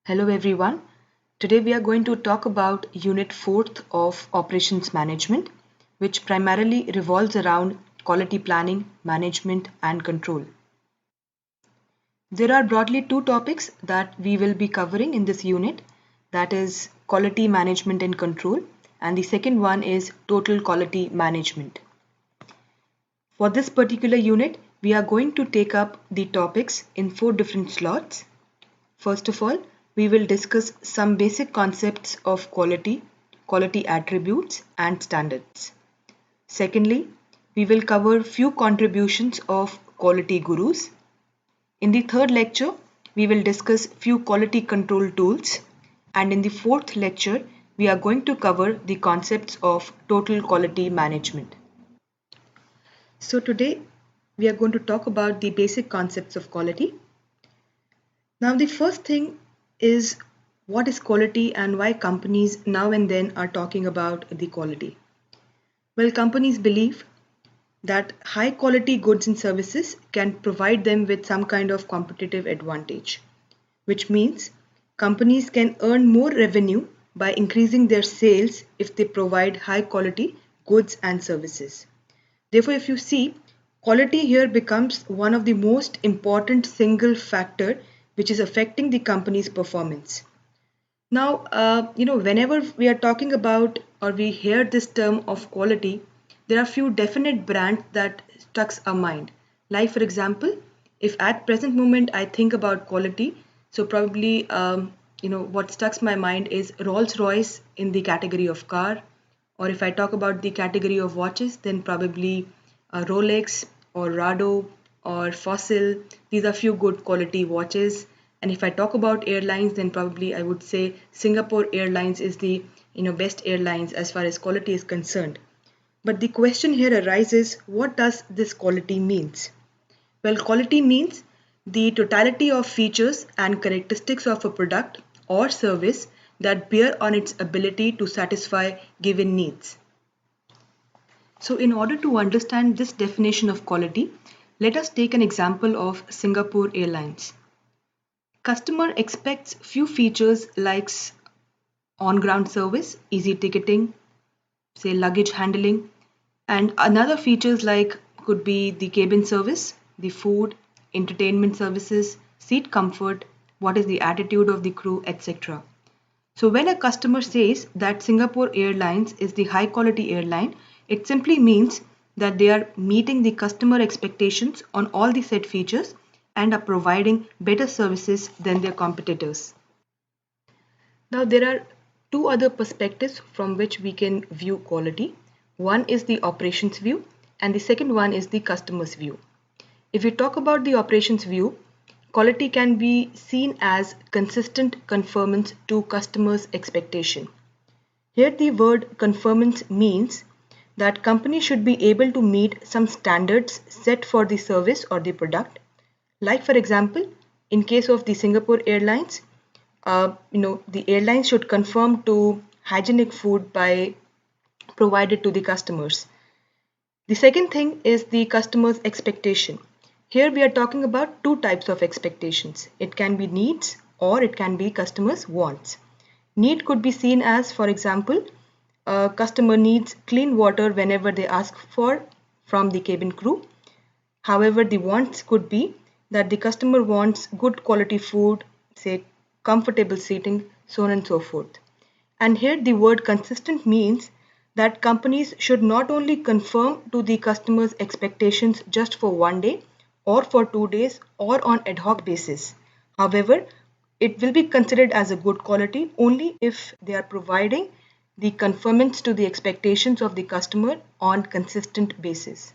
Hello everyone. Today we are going to talk about Unit 4th of Operations Management, which primarily revolves around quality planning, management, and control. There are broadly two topics that we will be covering in this unit, that is quality management and control, and the second one is total quality management. For this particular unit, we are going to take up the topics in four different slots. First of all, we will discuss some basic concepts of quality, quality attributes, and standards. Secondly, we will cover few contributions of quality gurus. In the third lecture, we will discuss few quality control tools. And in the fourth lecture, we are going to cover the concepts of total quality management. So today, we are going to talk about the basic concepts of quality. Now, the first thing is what is quality and why companies now and then are talking about the quality. Well, companies believe that high quality goods and services can provide them with some kind of competitive advantage, which means companies can earn more revenue by increasing their sales if they provide high quality goods and services. Therefore, if you see, quality here becomes one of the most important single factor which is affecting the company's performance. Now, whenever we are talking about or we hear this term of quality, there are few definite brands that struck our mind. Like for example, if at present moment I think about quality, so probably what struck my mind is Rolls-Royce in the category of car, or if I talk about the category of watches, then probably Rolex or Rado or Fossil. These are few good quality watches. And if I talk about airlines, then probably I would say Singapore Airlines is the best airlines as far as quality is concerned. But the question here arises, what does this quality means? Well, quality means the totality of features and characteristics of a product or service that bear on its ability to satisfy given needs. So in order to understand this definition of quality, let us take an example of Singapore Airlines. Customer expects few features like on-ground service, easy ticketing, say luggage handling, and another features like could be the cabin service, the food, entertainment services, seat comfort, what is the attitude of the crew, etc. So when a customer says that Singapore Airlines is the high quality airline, it simply means that they are meeting the customer expectations on all the set features and are providing better services than their competitors. Now there are two other perspectives from which we can view quality. One is the operations view and the second one is the customer's view. If we talk about the operations view, quality can be seen as consistent conformance to customers' expectation. Here the word conformance means that company should be able to meet some standards set for the service or the product. Like for example, in case of the Singapore Airlines, the airlines should conform to hygienic food by provided to the customers. The second thing is the customer's expectation. Here we are talking about two types of expectations. It can be needs or it can be customers' wants. Need could be seen as, for example, a customer needs clean water whenever they ask for from the cabin crew. However, the wants could be that the customer wants good quality food, say comfortable seating, so on and so forth. And here the word consistent means that companies should not only conform to the customer's expectations just for one day or for 2 days or on ad hoc basis. However, it will be considered as a good quality only if they are providing the conformance to the expectations of the customer on consistent basis.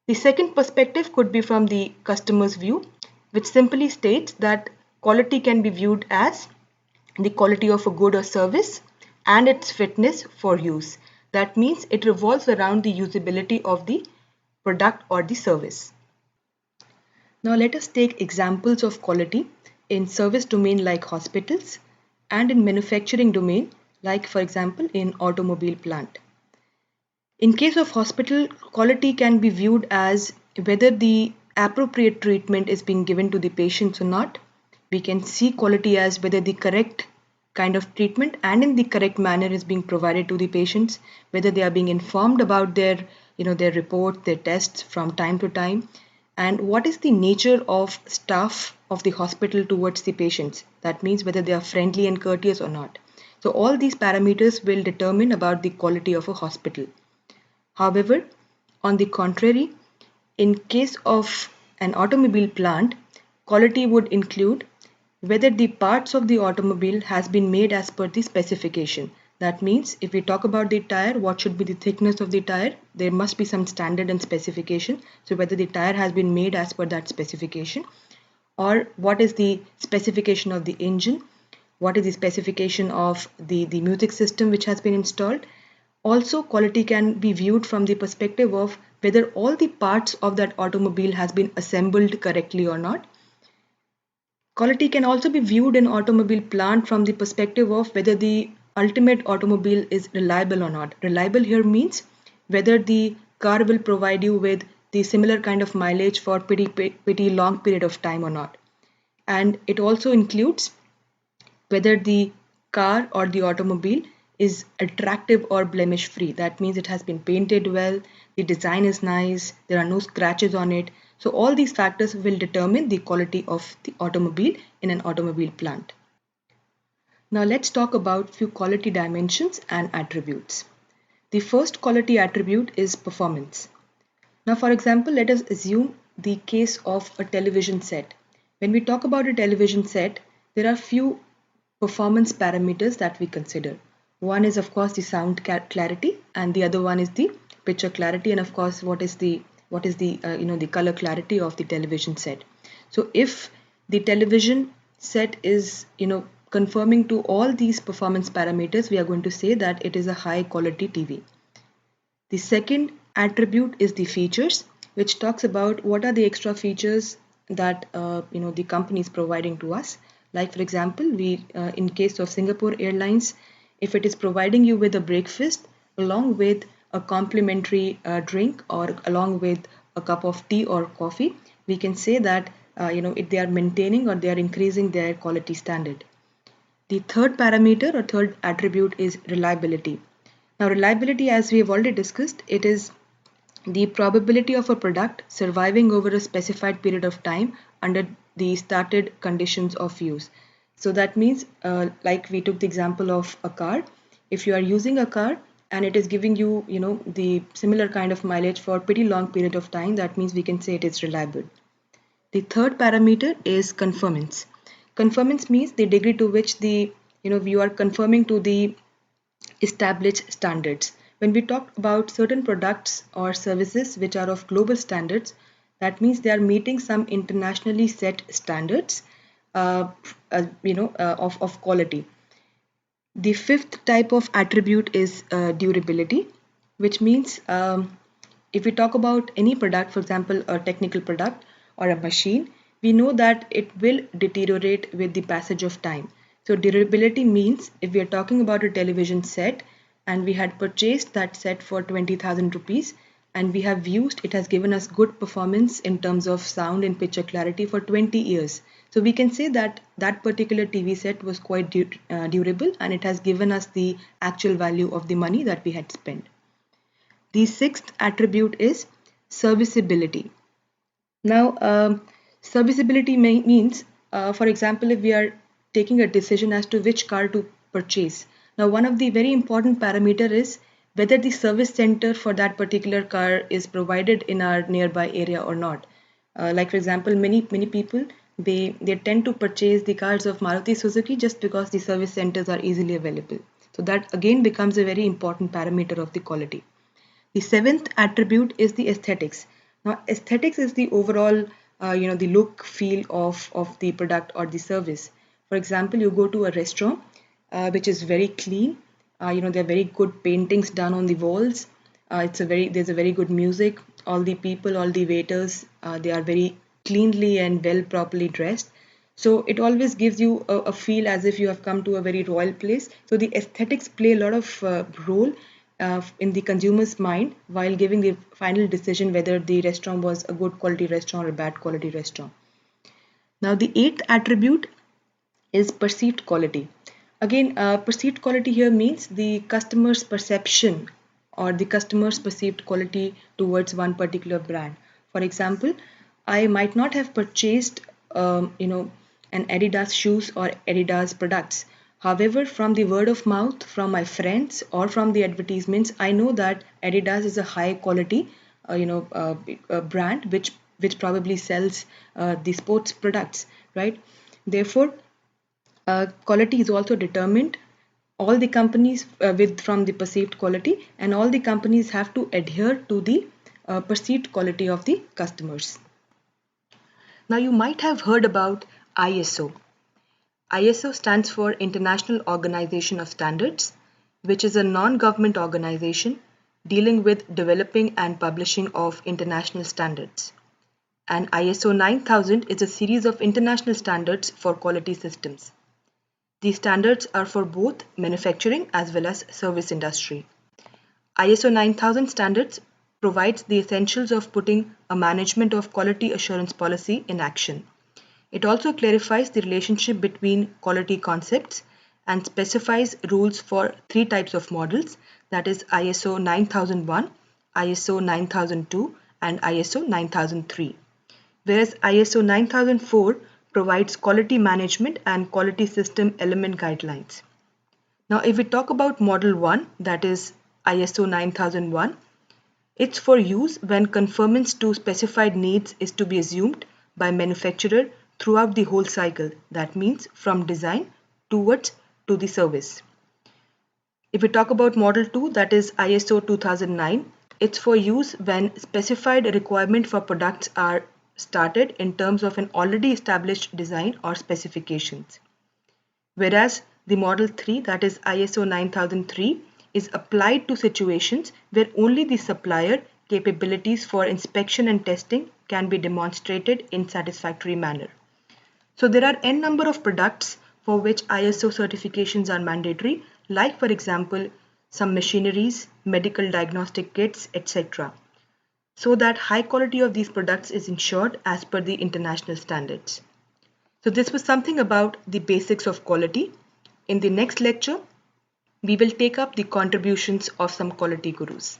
The second perspective could be from the customer's view, which simply states that quality can be viewed as the quality of a good or service and its fitness for use. That means it revolves around the usability of the product or the service. Now let us take examples of quality in service domain like hospitals and in manufacturing domain like for example in automobile plant. In case of hospital, quality can be viewed as whether the appropriate treatment is being given to the patients or not, We can see quality as whether the correct kind of treatment and in the correct manner is being provided to the patients, whether they are being informed about their report, their tests from time to time, and what is the nature of staff of the hospital towards the patients. That means whether they are friendly and courteous or not. So all these parameters will determine about the quality of a hospital. However, on the contrary, in case of an automobile plant, quality would include whether the parts of the automobile has been made as per the specification. That means if we talk about the tire, what should be the thickness of the tire? There must be some standard and specification. So whether the tire has been made as per that specification, or what is the specification of the engine, what is the specification of the music system which has been installed. Also, quality can be viewed from the perspective of whether all the parts of that automobile has been assembled correctly or not. Quality can also be viewed in automobile plant from the perspective of whether the ultimate automobile is reliable or not. Reliable here means whether the car will provide you with the similar kind of mileage for pretty long period of time or not. And it also includes whether the car or the automobile is attractive or blemish free. That means it has been painted well, the design is nice, there are no scratches on it. So all these factors will determine the quality of the automobile in an automobile plant. Now let's talk about few quality dimensions and attributes. The first quality attribute is performance. Now for example, let us assume the case of a television set. When we talk about a television set, there are few performance parameters that we consider. One is of course the sound clarity, and the other one is the picture clarity, and of course what is the color clarity of the television set. So if the television set is conforming to all these performance parameters, we are going to say that it is a high quality TV. The second attribute is the features, which talks about what are the extra features that the company is providing to us. Like for example, we in case of Singapore Airlines, if it is providing you with a breakfast along with a complimentary drink or along with a cup of tea or coffee, we can say that if they are maintaining or they are increasing their quality standard. The third parameter or third attribute is reliability. Now, reliability, as we have already discussed, it is the probability of a product surviving over a specified period of time under the started conditions of use. So that means, like we took the example of a car. If you are using a car and it is giving you, the similar kind of mileage for a pretty long period of time, that means we can say it is reliable. The third parameter is conformance. Conformance means the degree to which you are conforming to the established standards. When we talk about certain products or services which are of global standards, that means they are meeting some internationally set standards of quality. The fifth type of attribute is durability, which means if we talk about any product, for example, a technical product or a machine, we know that it will deteriorate with the passage of time. So durability means if we are talking about a television set and we had purchased that set for 20,000 rupees and we have used, it has given us good performance in terms of sound and picture clarity for 20 years. So we can say that that particular TV set was quite durable and it has given us the actual value of the money that we had spent. The sixth attribute is serviceability. Now, serviceability means, for example, if we are taking a decision as to which car to purchase. Now, one of the very important parameter is whether the service center for that particular car is provided in our nearby area or not. Like for example, many people they tend to purchase the cars of Maruti Suzuki just because the service centers are easily available. So that again becomes a very important parameter of the quality. The seventh attribute is the aesthetics. Now, aesthetics is the overall, the look, feel of the product or the service. For example, you go to a restaurant, which is very clean. There are very good paintings done on the walls. There's a very good music. All the people, all the waiters, they are very cleanly and well properly dressed. So it always gives you a feel as if you have come to a very royal place. So the aesthetics play a lot of role in the consumer's mind while giving the final decision whether the restaurant was a good quality restaurant or a bad quality restaurant. Now, the eighth attribute is perceived quality. Again, perceived quality here means the customer's perception or the customer's perceived quality towards one particular brand. For example, I might not have purchased, an Adidas shoes or Adidas products. However, from the word of mouth, from my friends, or from the advertisements, I know that Adidas is a high quality, brand which probably sells the sports products, right? Therefore, quality is also determined. All the companies with from the perceived quality, and all the companies have to adhere to the perceived quality of the customers. Now you might have heard about ISO. ISO stands for International Organization of Standards, which is a non-government organization dealing with developing and publishing of international standards. And ISO 9000 is a series of international standards for quality systems. These standards are for both manufacturing as well as service industry. ISO 9000 standards provides the essentials of putting a management of quality assurance policy in action. It also clarifies the relationship between quality concepts and specifies rules for three types of models, that is ISO 9001, ISO 9002 and ISO 9003. Whereas ISO 9004 provides quality management and quality system element guidelines. Now, if we talk about Model 1, that is ISO 9001, it's for use when conformance to specified needs is to be assumed by manufacturer throughout the whole cycle. That means from design towards to the service. If we talk about Model 2, that is ISO 2009, it's for use when specified requirement for products are started in terms of an already established design or specifications. Whereas the Model 3, that is ISO 9003, is applied to situations where only the supplier capabilities for inspection and testing can be demonstrated in satisfactory manner. So there are n number of products for which ISO certifications are mandatory, like for example, some machineries, medical diagnostic kits, etc., so that high quality of these products is ensured as per the international standards. So this was something about the basics of quality. In the next lecture, we will take up the contributions of some quality gurus.